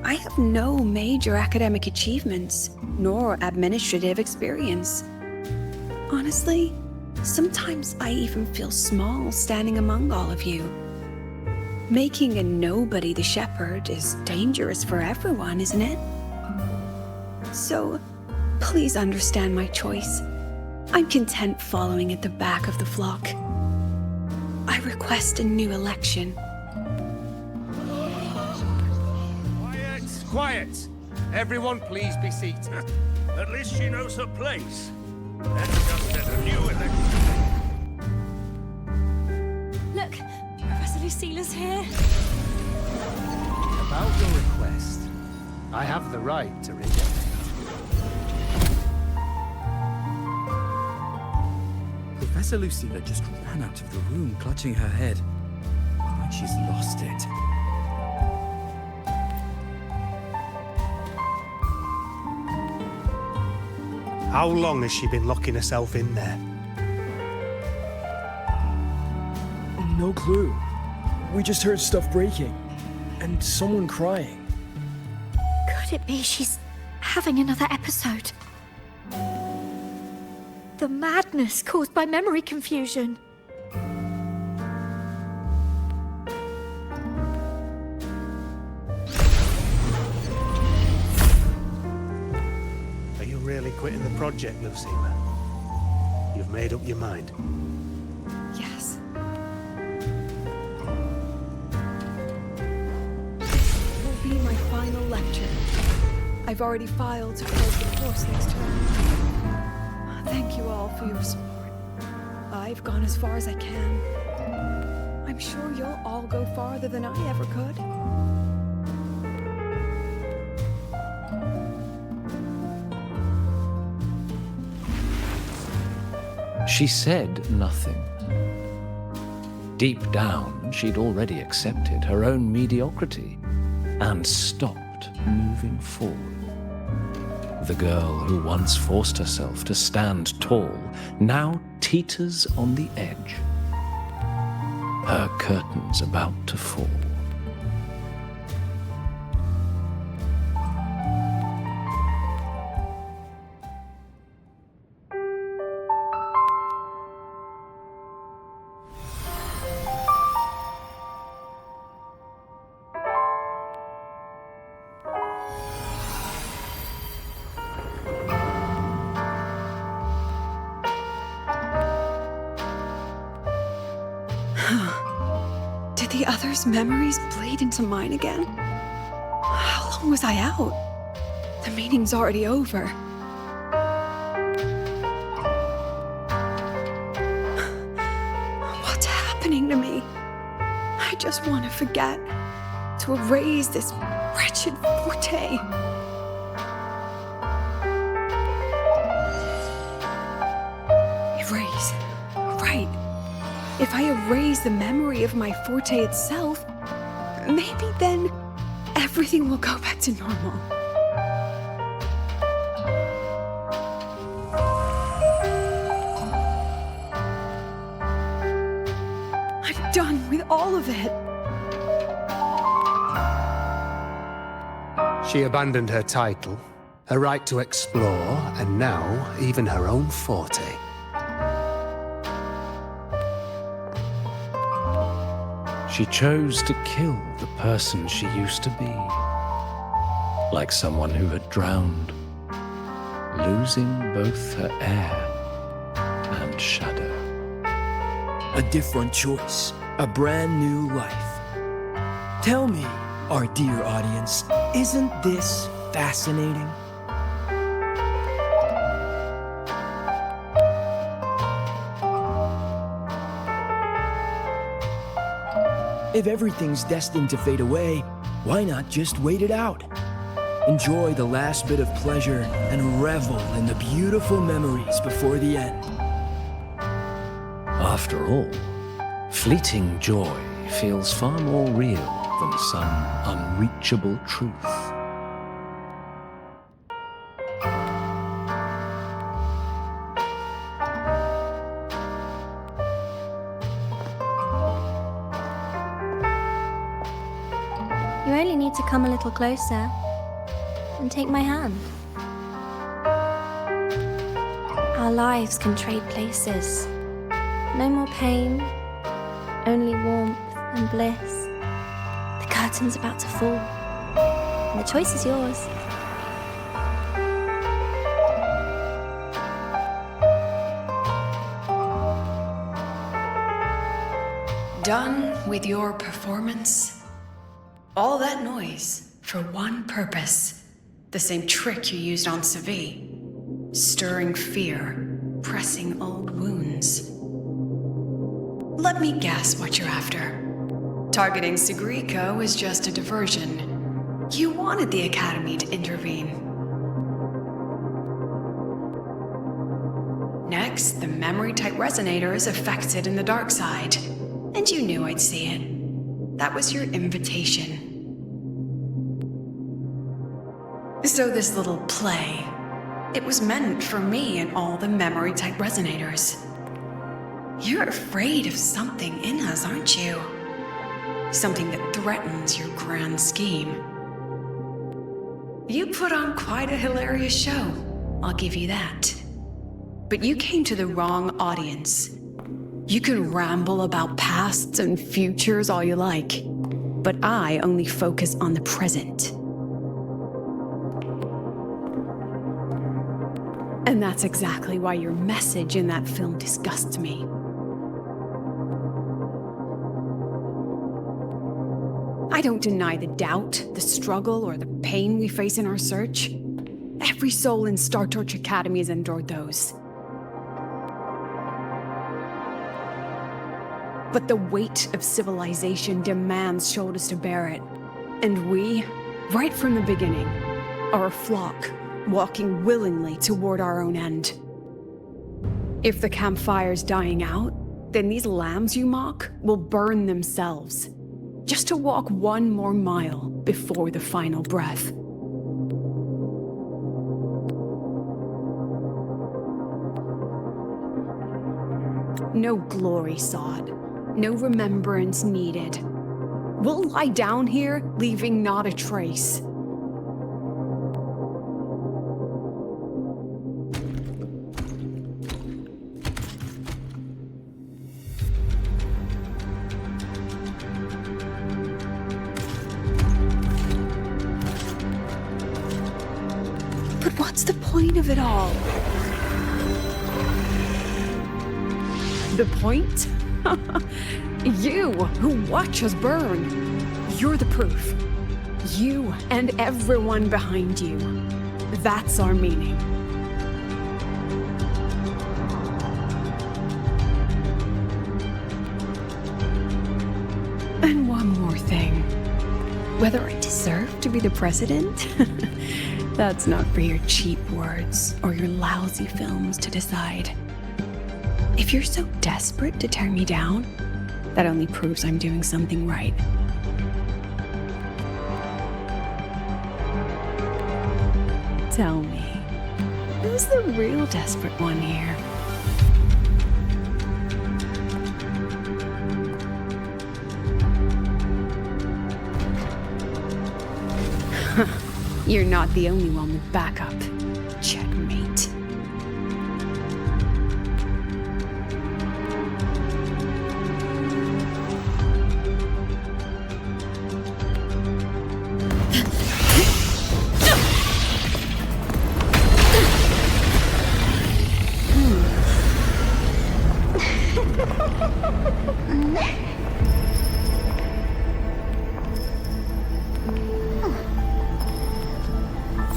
[SPEAKER 4] I have no major academic achievements, nor administrative experience. Honestly, sometimes I even feel small standing among all of you. Making a nobody the shepherd is dangerous for everyone, isn't it? So, please understand my choice. I'm content following at the back of the flock. I request a new election.
[SPEAKER 12] Quiet! Quiet! Everyone please be seated. At least she knows her place. Let's just set a new election.
[SPEAKER 11] Look, Professor Lucilla's here.
[SPEAKER 6] About your request, I have the right to reject it.
[SPEAKER 5] Professor Lucilla just ran out of the room, clutching her head. Like she's lost it.
[SPEAKER 6] How long has she been locking herself in there?
[SPEAKER 13] No clue. We just heard stuff breaking. And someone crying.
[SPEAKER 2] Could it be she's having another episode? The madness caused by memory confusion.
[SPEAKER 6] Are you really quitting the project, Lucilla? You've made up your mind?
[SPEAKER 4] Yes. It will be my final lecture. I've already filed to close the course next term. Thank you all for your support. I've gone as far as I can. I'm sure you'll all go farther than I ever could.
[SPEAKER 7] She said nothing. Deep down, she'd already accepted her own mediocrity and stopped moving forward. The girl who once forced herself to stand tall now teeters on the edge. Her curtain's about to fall.
[SPEAKER 4] Did the others' memories bleed into mine again? How long was I out? The meeting's already over. What's happening to me? I just want to forget, to erase this wretched forte. Erase. Right. If I erase the memory of my forte itself, maybe then everything will go back to normal. I'm done with all of it.
[SPEAKER 6] She abandoned her title, her right to explore, and now even her own forte.
[SPEAKER 14] She chose to kill the person she used to be. Like someone who had drowned, losing both her air and shadow.
[SPEAKER 13] A different choice, a brand new life. Tell me, our dear audience, isn't this fascinating? If everything's destined to fade away, why not just wait it out? Enjoy the last bit of pleasure and revel in the beautiful memories before the end.
[SPEAKER 14] After all, fleeting joy feels far more real than some unreachable truth.
[SPEAKER 3] You only need to come a little closer and take my hand. Our lives can trade places. No more pain, only warmth and bliss. The curtain's about to fall, and the choice is yours.
[SPEAKER 4] Done with your performance? All that noise for one purpose. The same trick you used on Segue. Stirring fear, pressing old wounds. Let me guess what you're after. Targeting Segriko is just a diversion. You wanted the Academy to intervene. Next, the memory-type resonator is affected in the dark side. And you knew I'd see it. That was your invitation. So this little play, it was meant for me and all the memory-type resonators. You're afraid of something in us, aren't you? Something that threatens your grand scheme. You put on quite a hilarious show, I'll give you that. But you came to the wrong audience. You can ramble about pasts and futures all you like, but I only focus on the present. And that's exactly why your message in that film disgusts me. I don't deny the doubt, the struggle, or the pain we face in our search. Every soul in Star Torch Academy has endured those. But the weight of civilization demands shoulders to bear it. And we, right from the beginning, are a flock, walking willingly toward our own end. If the campfire's dying out, then these lambs you mock will burn themselves, just to walk one more mile before the final breath. No glory sought, no remembrance needed. We'll lie down here, leaving not a trace. But what's the point of it all? The point? You, who watch us burn. You're the proof. You and everyone behind you. That's our meaning. And one more thing. Whether I deserve to be the president? That's not for your cheap words or your lousy films to decide. If you're so desperate to tear me down, that only proves I'm doing something right. Tell me, who's the real desperate one here? You're not the only one with backup. Checkmate.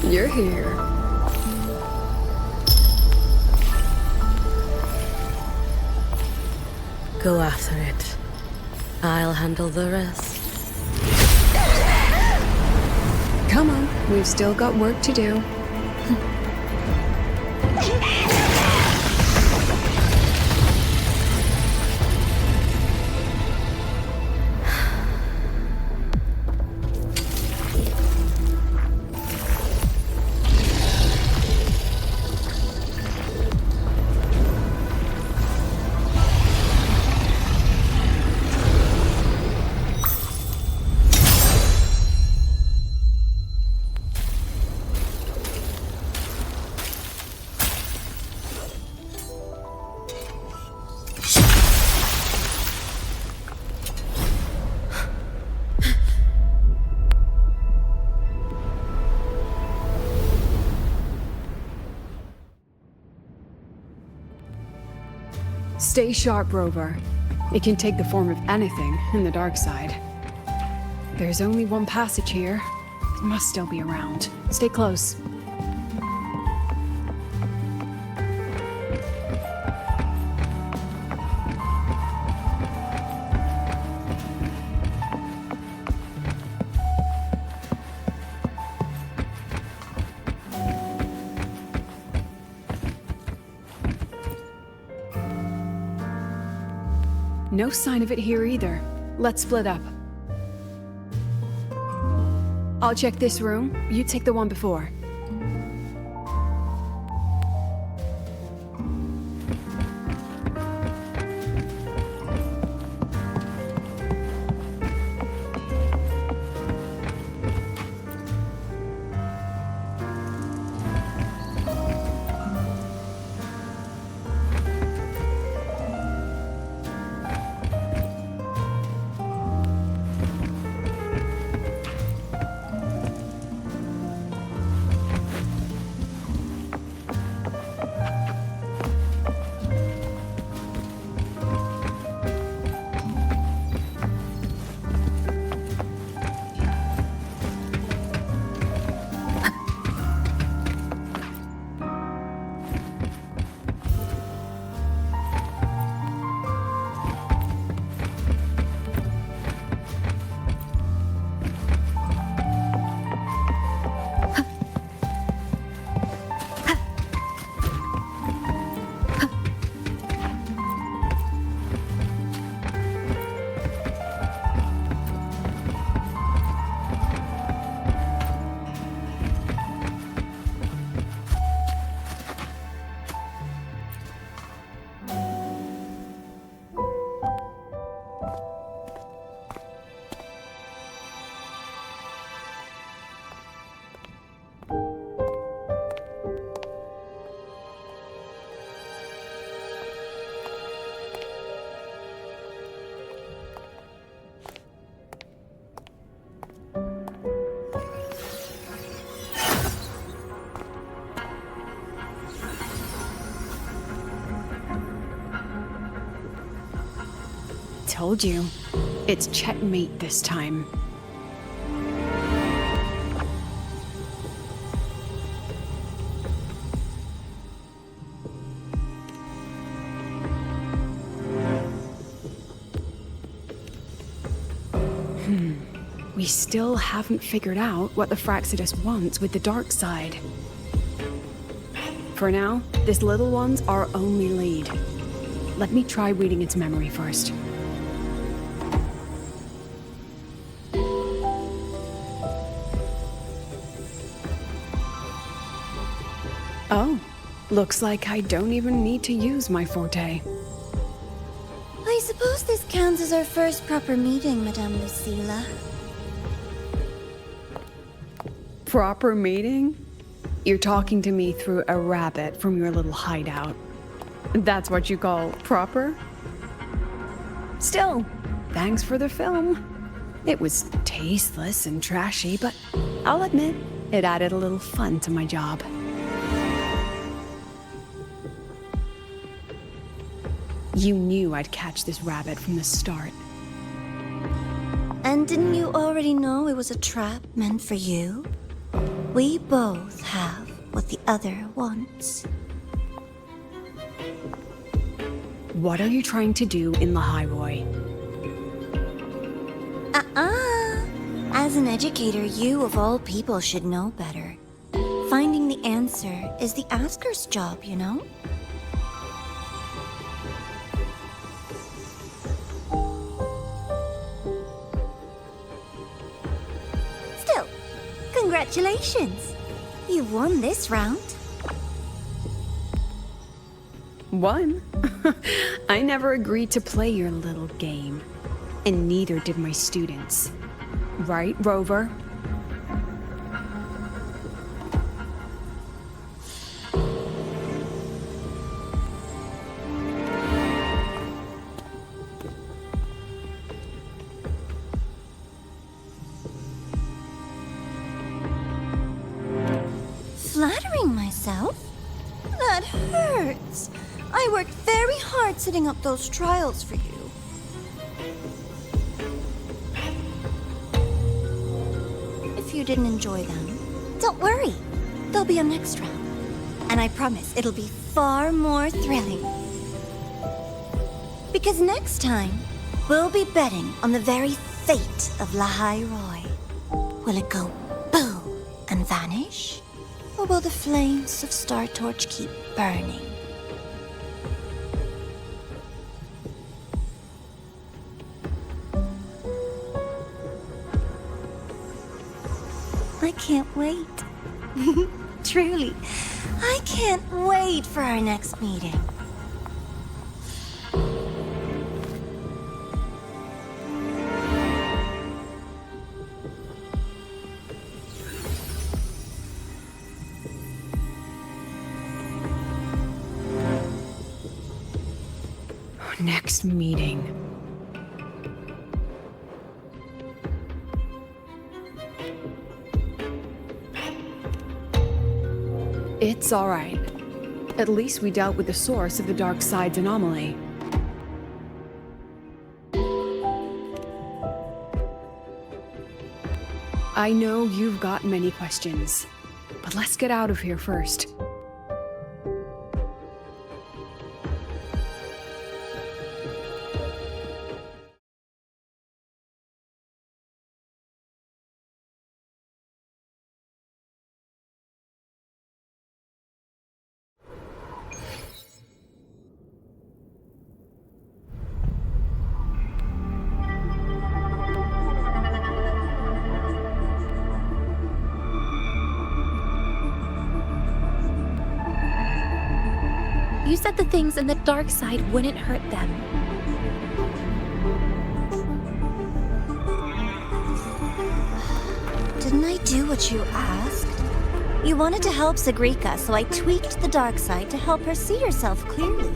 [SPEAKER 4] You're here.
[SPEAKER 9] Go after it. I'll handle the rest.
[SPEAKER 4] Come on, we've still got work to do. Stay sharp, Rover. It can take the form of anything in the dark side. There's only one passage here. It must still be around. Stay close. No sign of it here either. Let's split up. I'll check this room. You take the one before. Told you. It's checkmate this time. We still haven't figured out what the Fraxidus wants with the dark side. For now, this little one's our only lead. let me try reading its memory first. Oh, looks like I don't even need to use my forte.
[SPEAKER 3] I suppose this counts as our first proper meeting, Madame Lucilla.
[SPEAKER 4] Proper meeting? You're talking to me through a rabbit from your little hideout. That's what you call proper? Still, thanks for the film. It was tasteless and trashy, but I'll admit, it added a little fun to my job. You knew I'd catch this rabbit from the start.
[SPEAKER 3] And didn't you already know it was a trap meant for you? We both have what the other wants.
[SPEAKER 4] What are you trying to do in Lahai-Roi?
[SPEAKER 3] As an educator, you of all people should know better. Finding the answer is the asker's job, you know? Still, congratulations! You won this round.
[SPEAKER 4] Won? I never agreed to play your little game. And neither did my students. Right, Rover?
[SPEAKER 3] Flattering myself? That hurts. I worked very hard setting up those trials for you. If you didn't enjoy them, don't worry. There'll be a next round. And I promise it'll be far more thrilling. Because next time, we'll be betting on the very fate of Lahai-Roi. Will it go boom and vanish? Or will the flames of Star Torch keep burning? I can't wait. Truly, I can't wait for our next meeting.
[SPEAKER 4] Next meeting. It's all right. At least we dealt with the source of the dark side's anomaly. I know you've got many questions, but let's get out of here first.
[SPEAKER 2] You said the things in the dark side wouldn't hurt them.
[SPEAKER 3] Didn't I do what you asked? You wanted to help Segue, so I tweaked the dark side to help her see herself clearly.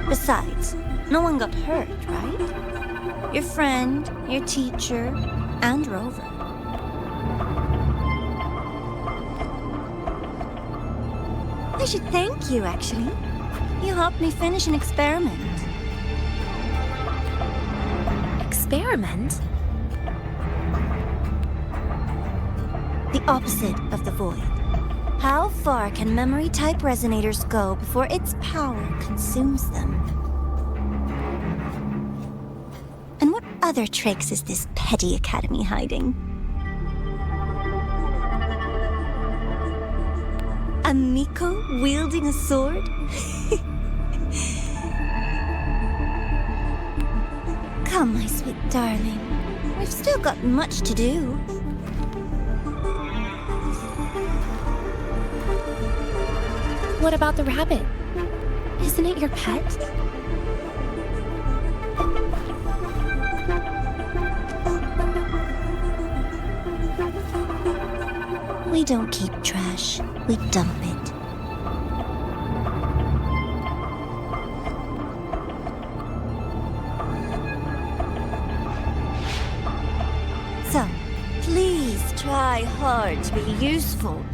[SPEAKER 3] Besides, no one got hurt, right? Your friend, your teacher, and Rover. I should thank you, actually. You helped me finish an experiment.
[SPEAKER 2] Experiment?
[SPEAKER 3] The opposite of the void. How far can memory-type resonators go before its power consumes them? And what other tricks is this petty academy hiding? A Miko wielding a sword? Come, my sweet darling. We've still got much to do. What about the rabbit? Isn't it your pet? We don't keep trash, we dump it. So, please try hard to be useful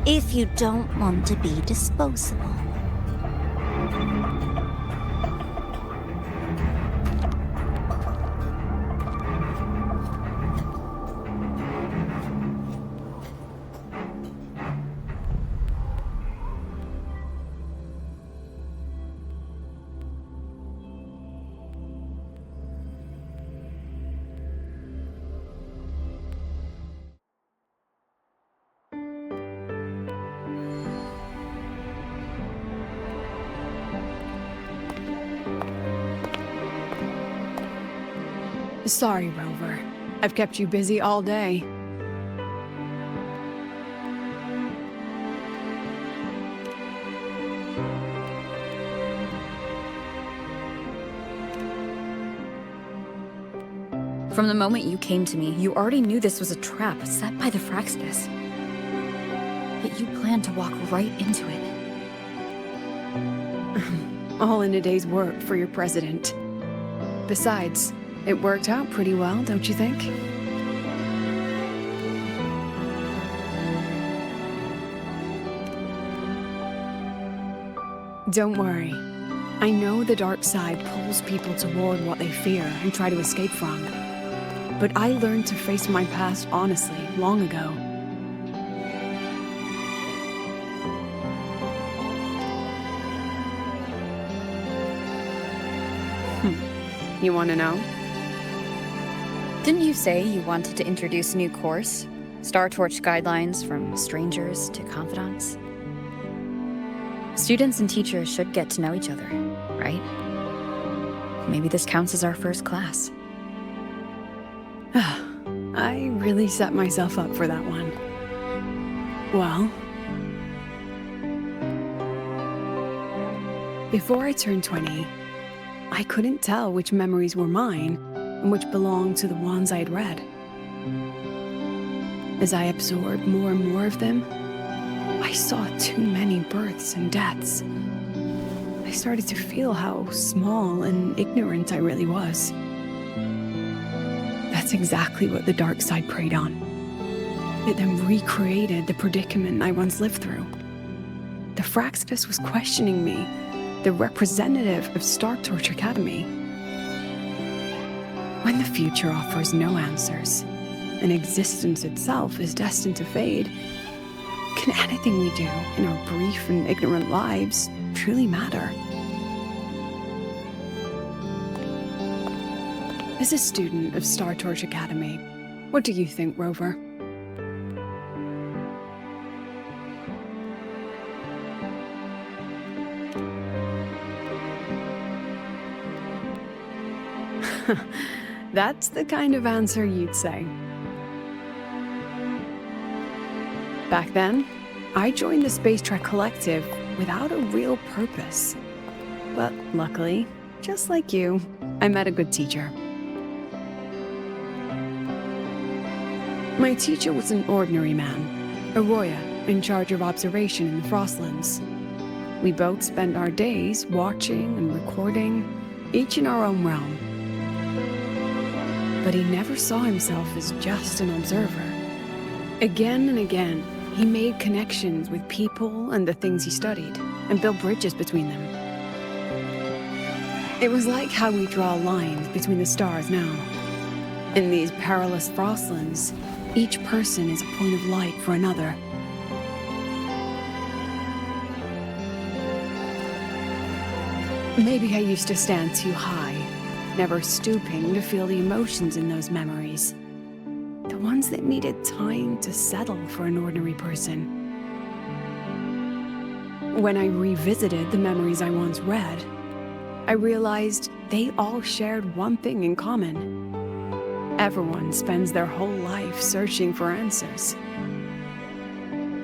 [SPEAKER 3] if you don't want to be disposable.
[SPEAKER 4] Sorry, Rover. I've kept you busy all day.
[SPEAKER 2] From the moment you came to me, you already knew this was a trap set by the Fraxidus. Yet you planned to walk right into it.
[SPEAKER 4] All in a day's work for your president. Besides, it worked out pretty well, don't you think? Don't worry. I know the dark side pulls people toward what they fear and try to escape from. But I learned to face my past honestly long ago. You want to know?
[SPEAKER 2] Didn't you say you wanted to introduce a new course? Star Torch guidelines from strangers to confidants? Students and teachers should get to know each other, right? Maybe this counts as our first class.
[SPEAKER 4] I really set myself up for that one. Well, before I turned 20, I couldn't tell which memories were mine and which belonged to the ones I had read. As I absorbed more and more of them, I saw too many births and deaths. I started to feel how small and ignorant I really was. That's exactly what the dark side preyed on. It then recreated the predicament I once lived through. The Fraxidus was questioning me, the representative of Star Torch Academy. When the future offers no answers, and existence itself is destined to fade, can anything we do in our brief and ignorant lives truly matter? As a student of Star Torch Academy, what do you think, Rover? That's the kind of answer you'd say. Back then, I joined the Space Trek Collective without a real purpose. But luckily, just like you, I met a good teacher. My teacher was an ordinary man, a Roya in charge of observation in the Frostlands. We both spent our days watching and recording, each in our own realm. But he never saw himself as just an observer. Again and again, he made connections with people and the things he studied, and built bridges between them. It was like how we draw lines between the stars now. In these perilous Frostlands, each person is a point of light for another. Maybe I used to stand too high, never stooping to feel the emotions in those memories. The ones that needed time to settle for an ordinary person. When I revisited the memories I once read, I realized they all shared one thing in common. Everyone spends their whole life searching for answers.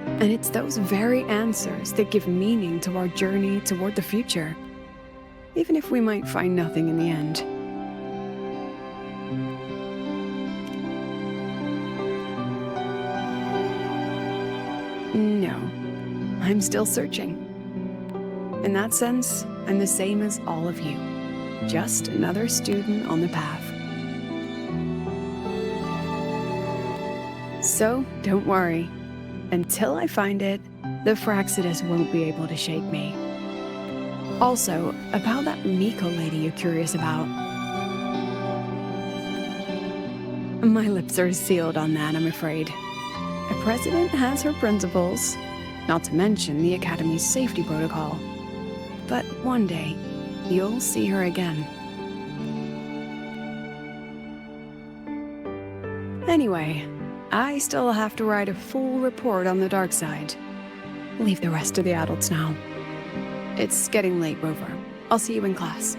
[SPEAKER 4] And it's those very answers that give meaning to our journey toward the future, even if we might find nothing in the end. No, I'm still searching. In that sense, I'm the same as all of you, just another student on the path. So, don't worry. Until I find it, the Fraxidus won't be able to shake me. Also, about that Miko lady you're curious about. My lips are sealed on that, I'm afraid. A president has her principles, not to mention the Academy's safety protocol. But one day, you'll see her again. Anyway, I still have to write a full report on the dark side. Leave the rest to the adults now. It's getting late, Rover. I'll see you in class.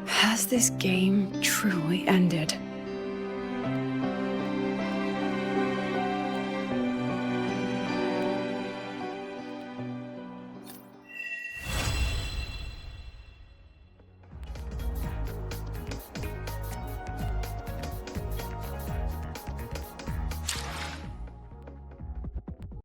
[SPEAKER 4] Has this game truly ended?